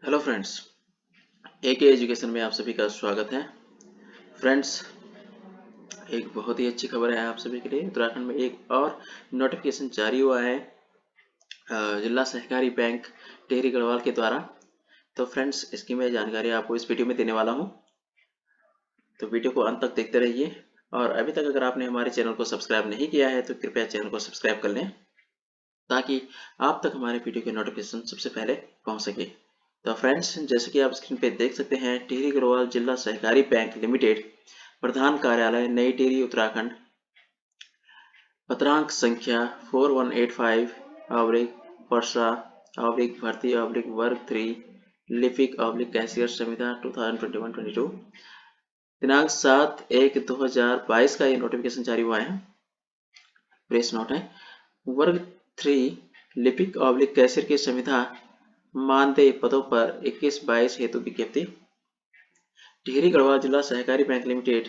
Hello friends, एके education में आप सभी का स्वागत है। फ्रेंड्स, एक बहुत ही अच्छी खबर है आप सभी के लिए। उत्तराखंड में एक और नोटिफिकेशन जारी हुआ है जिला सहकारी बैंक टिहरी गढ़वाल के द्वारा। तो फ्रेंड्स, इसकी मैं जानकारी आपको इस वीडियो में देने वाला हूं, तो वीडियो को अंत तक देखते रहिए। और अभी तक अगर आपने हमारे चैनल को सब्सक्राइब नहीं किया है तो कृपया चैनल को सब्सक्राइब कर लें, ताकि आप तक हमारे वीडियो के नोटिफिकेशन सबसे पहले पहुंच सके। तो फ्रेंड्स, जैसे कि आप स्क्रीन पे देख सकते हैं, टिहरी गढ़वाल जिला सहकारी बैंक लिमिटेड प्रधान कार्यालय नई टिहरी उत्तराखंड, पत्रांक संख्या 4185/परसा/भर्ती/वर्ग 3 लिपिक/कैशियर संविदा 2021-22, दिनांक 7/1/2022 का ये नोटिफिकेशन जारी हुआ है। प्रेस नोट है, वर्ग 3 लिपिक/कैशियर की संविदा मानदेय पदों पर 21-22 हेतु विज्ञप्ति। टिहरी गढ़वाल जिला सहकारी बैंक लिमिटेड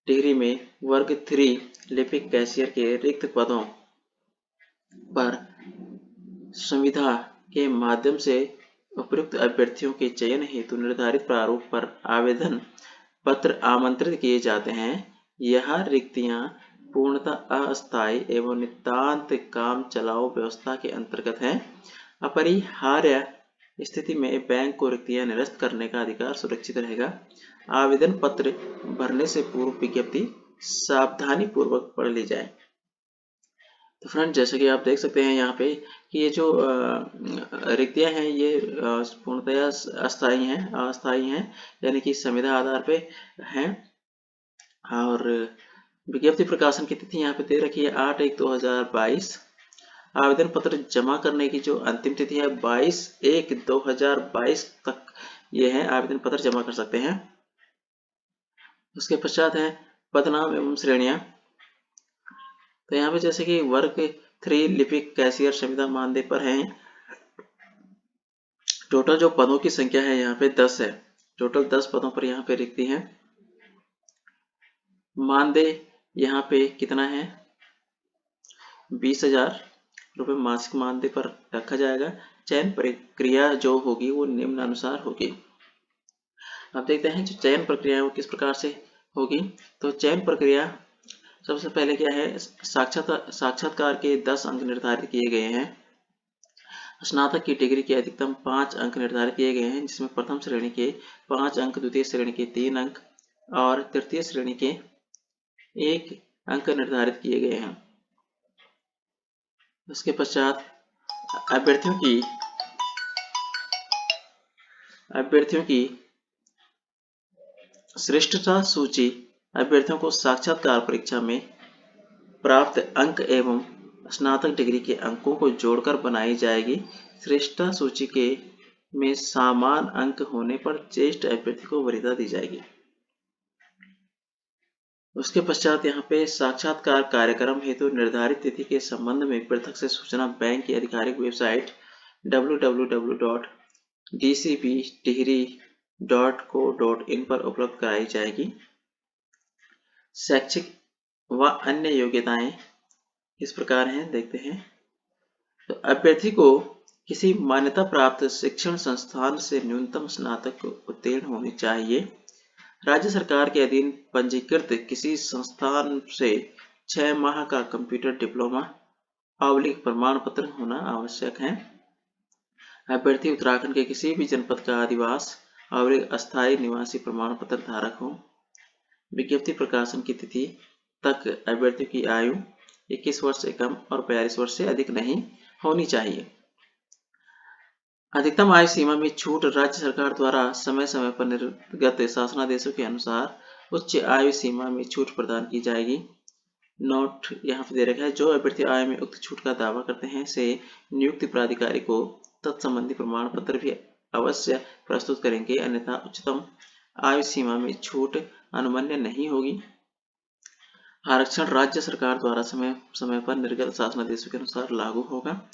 टिहरी में वर्ग 3 लिपिक कैशियर के रिक्त पदों पर संविदा के माध्यम से उपयुक्त अभ्यर्थियों के चयन हेतु निर्धारित प्रारूप पर आवेदन पत्र आमंत्रित किए जाते हैं। यह रिक्तियां पूर्णतः अस्थायी एवं नितांत काम चलाऊ व्यवस्था के अंतर्गत हैं। अपरिहार्य स्थिति में बैंक को रिक्तियां निरस्त करने का अधिकार सुरक्षित रहेगा। आवेदन पत्र भरने से पूर्व विज्ञप्ति सावधानी पूर्वक पढ़ ली जाए। तो फ्रेंड, जैसे कि आप देख सकते हैं यहाँ पे कि ये जो रिक्तियां हैं ये पूर्णतया अस्थायी हैं, यानी कि संविदा आधार पे हैं। और विज्ञप्ति प्रकाशन की तिथि यहाँ पे दे रखी है 8/1/2022। आवेदन पत्र जमा करने की जो अंतिम तिथि है 22/1/2022 तक ये है, आवेदन पत्र जमा कर सकते हैं। उसके पश्चात है पदनाम एवं श्रेणियां। तो यहाँ पे जैसे कि वर्ग 3 लिपिक कैशियर संविदा मानदेय पर है। टोटल जो पदों की संख्या है यहाँ पे 10 है। टोटल 10 पदों पर यहाँ पे रिक्ति है। मानदेय यहाँ पे कितना है, 20,000 रुपये मासिक मानदेय पर रखा जाएगा। चयन प्रक्रिया जो होगी वो निम्नानुसार होगी। अब देखते हैं जो चयन प्रक्रिया है वो किस प्रकार से होगी। तो चयन प्रक्रिया सबसे पहले क्या है, साक्षात्कार के 10 अंक निर्धारित किए गए हैं। स्नातक की डिग्री के अधिकतम 5 अंक निर्धारित किए गए हैं, जिसमें प्रथम श्रेणी के 5 अंक, द्वितीय श्रेणी के 3 अंक और तृतीय श्रेणी के 1 अंक निर्धारित किए गए हैं। उसके पश्चात अभ्यर्थियों की श्रेष्ठता सूची अभ्यर्थियों को साक्षात्कार परीक्षा में प्राप्त अंक एवं स्नातक डिग्री के अंकों को जोड़कर बनाई जाएगी। श्रेष्ठता सूची के में समान अंक होने पर ज्येष्ठ अभ्यर्थी को वरीयता दी जाएगी। उसके पश्चात यहाँ पे साक्षात्कार कार्यक्रम हेतु निर्धारित तिथि के संबंध में पृथक से सूचना बैंक की आधिकारिक वेबसाइट www.dcbtihri.co.in पर उपलब्ध कराई जाएगी। शैक्षिक व अन्य योग्यताएं इस प्रकार हैं, देखते हैं। तो अभ्यर्थी को किसी मान्यता प्राप्त शिक्षण संस्थान से न्यूनतम स्नातक उत्तीर्ण होनी चाहिए। राज्य सरकार के अधीन पंजीकृत किसी संस्थान से 6 माह का कंप्यूटर डिप्लोमा / प्रमाण पत्र होना आवश्यक है। अभ्यर्थी उत्तराखंड के किसी भी जनपद का अधिवास / अस्थायी निवासी प्रमाण पत्र धारक हो। विज्ञप्ति प्रकाशन की तिथि तक अभ्यर्थी की आयु 21 वर्ष से कम और 42 वर्ष से अधिक नहीं होनी चाहिए। अधिकतम आयु सीमा में छूट राज्य सरकार द्वारा समय समय पर निर्गत शासनादेशों के अनुसार उच्च आयु सीमा में छूट प्रदान की जाएगी। नोट यहाँ पे दे रखा है, जो अभ्यर्थी आयु में उक्त छूट का दावा करते हैं से नियुक्त प्राधिकारी को तत्संबंधी प्रमाण पत्र भी अवश्य प्रस्तुत करेंगे, अन्यथा उच्चतम आयु सीमा में छूट अनुमन्य नहीं होगी। आरक्षण राज्य सरकार द्वारा समय समय पर निर्गत शासनादेशों के अनुसार लागू होगा।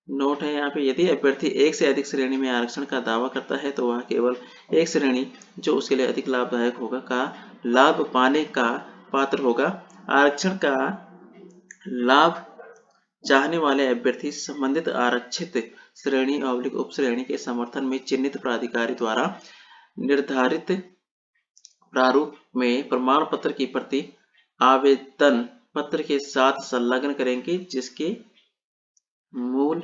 नोट है यहाँ पे, यदि अभ्यर्थी एक से अधिक श्रेणी में आरक्षण का दावा करता है तो वह केवल एक श्रेणी जो उसके लिए अधिक लाभदायक होगा का लाभ पाने का पात्र होगा। आरक्षण का लाभ चाहने वाले अभ्यर्थी संबंधित आरक्षित श्रेणी अवलिक उप श्रेणी के समर्थन में चिन्हित प्राधिकारी द्वारा निर्धारित प्रारूप में प्रमाण पत्र की प्रति आवेदन पत्र के साथ संलग्न करेंगे, जिसके मूल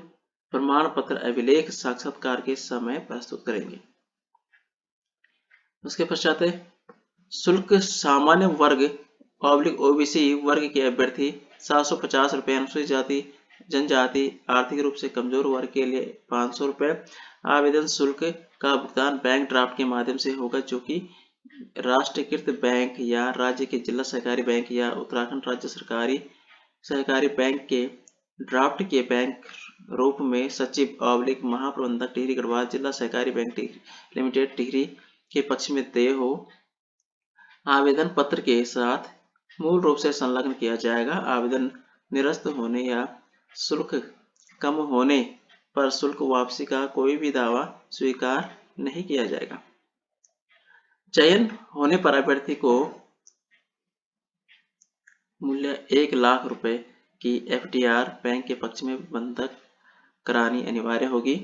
प्रमाण पत्र अभिलेख साक्षात्कार के समय प्रस्तुत करेंगे। उसके पश्चात शुल्क सामान्य वर्ग ओबीसी वर्ग के अभ्यर्थी 750 रुपये, अनुसूचित जाति जनजाति आर्थिक रूप से कमजोर वर्ग के लिए 500 रुपये। आवेदन शुल्क का भुगतान बैंक ड्राफ्ट के माध्यम से होगा, जो कि राष्ट्रीयकृत बैंक या राज्य के जिला सहकारी बैंक या उत्तराखंड राज्य सहकारी बैंक के ड्राफ्ट के बैंक रूप में सचिव महाप्रबंधक टिहरी गढ़वाल जिला सहकारी बैंक लिमिटेड टिहरी के पक्ष में देय हो आवेदन पत्र के साथ मूल रूप से संलग्न किया जाएगा। आवेदन निरस्त होने या शुल्क कम होने पर शुल्क वापसी का कोई भी दावा स्वीकार नहीं किया जाएगा। चयन होने पर अभ्यर्थी को मूल्य 1 लाख रुपए की FDR बैंक के पक्ष में बंधक करानी अनिवार्य होगी।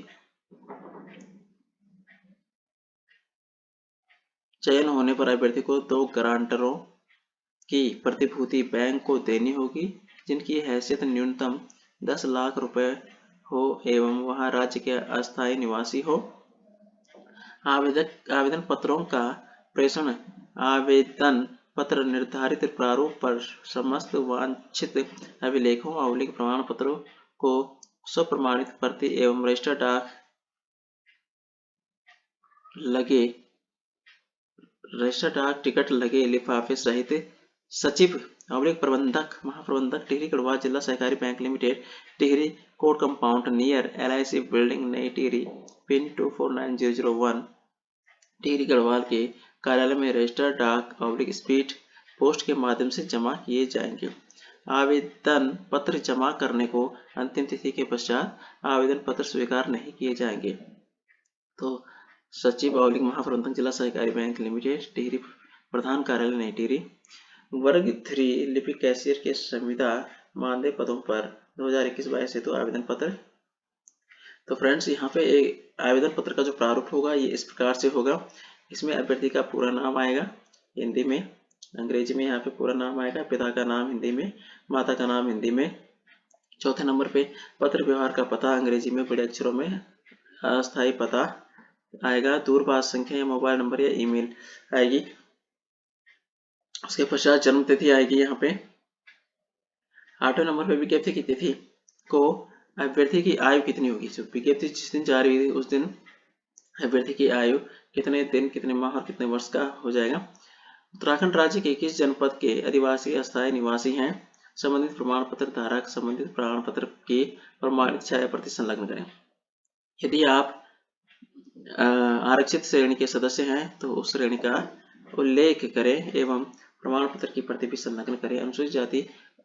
चयन होने पर अभ्यर्थी को 2 गारंटरों की प्रतिभूति बैंक को देनी होगी, जिनकी हैसियत न्यूनतम 10 लाख रुपए हो एवं वह राज्य के अस्थायी निवासी हो। आवेदन पत्रों का प्रेषण आवेदन पत्र निर्धारित प्रारूप पर समस्त वांछित अभिलेखों अवलिक प्रमाण पत्रों को स्वप्रमाणित प्रति एवं रजिस्टर्ड डाक टिकट लगे लिफाफे सहित सचिव प्रबंधक महाप्रबंधक टिहरी गढ़वाल जिला सहकारी bank limited Tehri court compound near LIC building नई टिहरी पिन 249001 टिहरी गढ़वाल के कार्यालय में रजिस्टर्ड डाक स्पीड पोस्ट के माध्यम से जमा किए जाएंगे। आवेदन पत्र जमा करने को अंतिम तिथि के पश्चात आवेदन पत्र स्वीकार नहीं किए जाएंगे। तो सचिव महाप्रबंधक जिला सहकारी बैंक लिमिटेड टिहरी प्रधान कार्यालय नई टिहरी वर्ग 3 लिपिक कैशियर के संविदा मानदेय पदों पर 2021-22 हेतु आवेदन पत्र। तो फ्रेंड्स, यहाँ पे एक आवेदन पत्र का जो प्रारूप होगा ये इस प्रकार से होगा। इसमें अभ्यर्थी का पूरा नाम आएगा हिंदी में, अंग्रेजी में यहाँ पे पूरा नाम आएगा, पिता का नाम हिंदी में, माता का नाम हिंदी में। चौथे नंबर पे पत्र व्यवहार का पता अंग्रेजी में बड़े अक्षरों में, अस्थायी पता आएगा, दूरभाष संख्या या मोबाइल नंबर या ईमेल आएगी। उसके पश्चात जन्म तिथि आएगी। यहाँ पे 8वें नंबर पे विज्ञप्ति की तिथि को अभ्यर्थी की आयु कितनी होगी। जो विज्ञप्ति जिस दिन जारी हुई उस दिन अभ्यर्थी की आयु कितने दिन, कितने माह और कितने वर्ष का हो जाएगा। उत्तराखंड राज्य के किस जनपद के आदिवासी अस्थायी निवासी हैं। संबंधित प्रमाण पत्र धारक संबंधित प्रमाण पत्र की प्रमाणित छाया प्रति संलग्न करें। यदि आप आरक्षित श्रेणी के सदस्य हैं तो उस श्रेणी का उल्लेख करें एवं प्रमाण पत्र की प्रति भी संलग्न करें। अनुसूचित जाति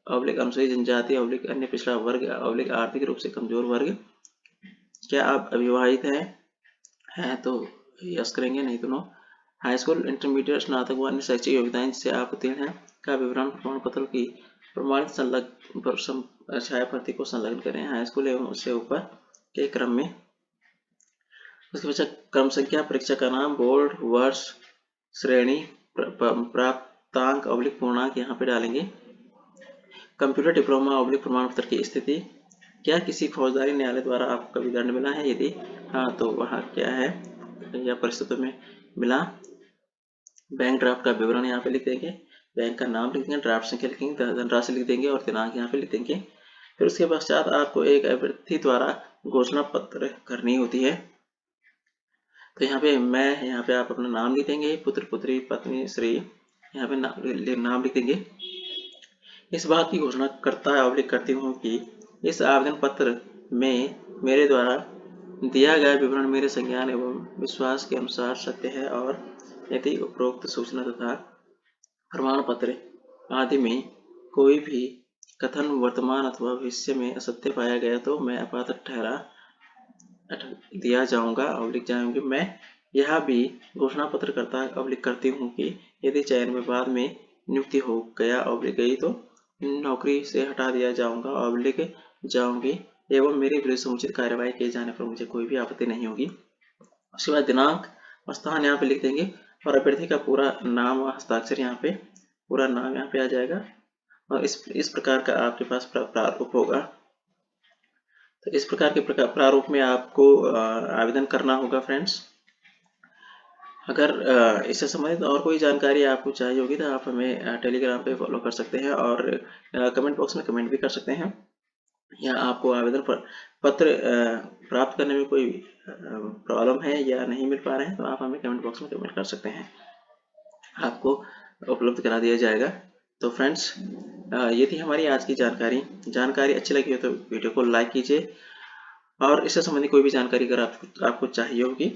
अनुसूचित जनजाति अन्य पिछड़ा वर्ग आर्थिक रूप से कमजोर वर्ग। क्या आप अविवाहित हैं तो यस करेंगे, नहीं तो नो। हाई स्कूल, इंटरमीडिएट, स्नातक व अन्य शैक्षिक योग्यताएं जिससे आप उत्तीर्ण हैं का विवरण प्रमाण पत्र की प्रमाणित छाया प्रति को संलग्न करें हाई स्कूल एवं उससे ऊपर के क्रम में। उसके पश्चात क्रम संख्या, परीक्षा का नाम, बोर्ड, वर्ष, श्रेणी, प्राप्तांक पूर्णांक यहाँ पे डालेंगे। कंप्यूटर डिप्लोमा प्रमाण पत्र की स्थिति। क्या किसी फौजदारी न्यायालय द्वारा आपको कभी दंड मिला है? यदि हाँ तो वह क्या है या परिस्थितियों में मिला। बैंक ड्राफ्ट का विवरण यहाँ पे लिख देंगे, बैंक का नाम लिख देंगे, ड्राफ्ट संख्या लिखेंगे, धनराशि लिख देंगे और दिनांक यहाँ पे लिख देंगे। फिर उसके पश्चात आपको एक अभ्यर्थी द्वारा घोषणा पत्र करनी होती है। तो यहाँ पे आप अपना नाम लिख देंगे, पुत्र पुत्री पत्नी श्री यहाँ पे नाम लिख देंगे। इस बात की घोषणा करती हूँ कि इस आवेदन पत्र में मेरे द्वारा दिया गया विवरण मेरे संज्ञान एवं विश्वास के अनुसार सत्य है और यदि उपरोक्त सूचना तथा प्रमाण पत्र आदि में कोई भी कथन वर्तमान अथवा भविष्य में असत्य पाया गया तो मैं अपात्र ठहरा दिया जाऊंगा जाऊंगी। मैं यह भी घोषणा पत्र करती हूँ कि यदि चयन में बाद में नियुक्ति हो गया गई तो नौकरी से हटा दिया जाऊंगा जाऊंगी एवं मेरे विरुद्ध समुचित कार्यवाही किए जाने पर मुझे कोई भी आपत्ति नहीं होगी। उसके बाद दिनांक और स्थान यहाँ पे लिख देंगे और अभ्यर्थी का पूरा नाम और हस्ताक्षर यहाँ पे, पूरा नाम यहाँ पे आ जाएगा और इस प्रकार का आपके पास प्रारूप होगा। तो इस प्रकार के प्रारूप में आपको आवेदन करना होगा फ्रेंड्स। अगर इससे संबंधित और कोई जानकारी आपको चाहिए होगी तो आप हमें टेलीग्राम पे फॉलो कर सकते हैं और कमेंट बॉक्स में कमेंट भी कर सकते हैं, या आपको आवेदन पत्र प्राप्त करने में कोई प्रॉब्लम है या नहीं मिल पा रहे हैं तो आप हमें कमेंट बॉक्स में कमेंट कर सकते हैं, आपको उपलब्ध करा दिया जाएगा। तो फ्रेंड्स ये थी हमारी आज की जानकारी अच्छी लगी हो तो वीडियो को लाइक कीजिए और इससे संबंधित कोई भी जानकारी अगर आपको चाहिए होगी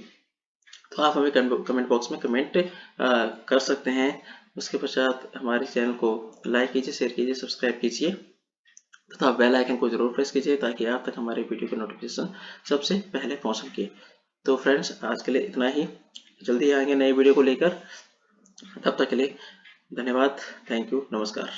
तो आप हमें कमेंट बॉक्स में कमेंट कर सकते हैं। उसके पश्चात हमारे चैनल को लाइक कीजिए, शेयर कीजिए, सब्सक्राइब कीजिए तथा बेल आइकन को जरूर प्रेस कीजिए ताकि आप तक हमारे वीडियो की नोटिफिकेशन सबसे पहले पहुंच सके। तो फ्रेंड्स आज के लिए इतना ही, जल्दी आएंगे नए वीडियो को लेकर, तब तक के लिए धन्यवाद, थैंक यू, नमस्कार।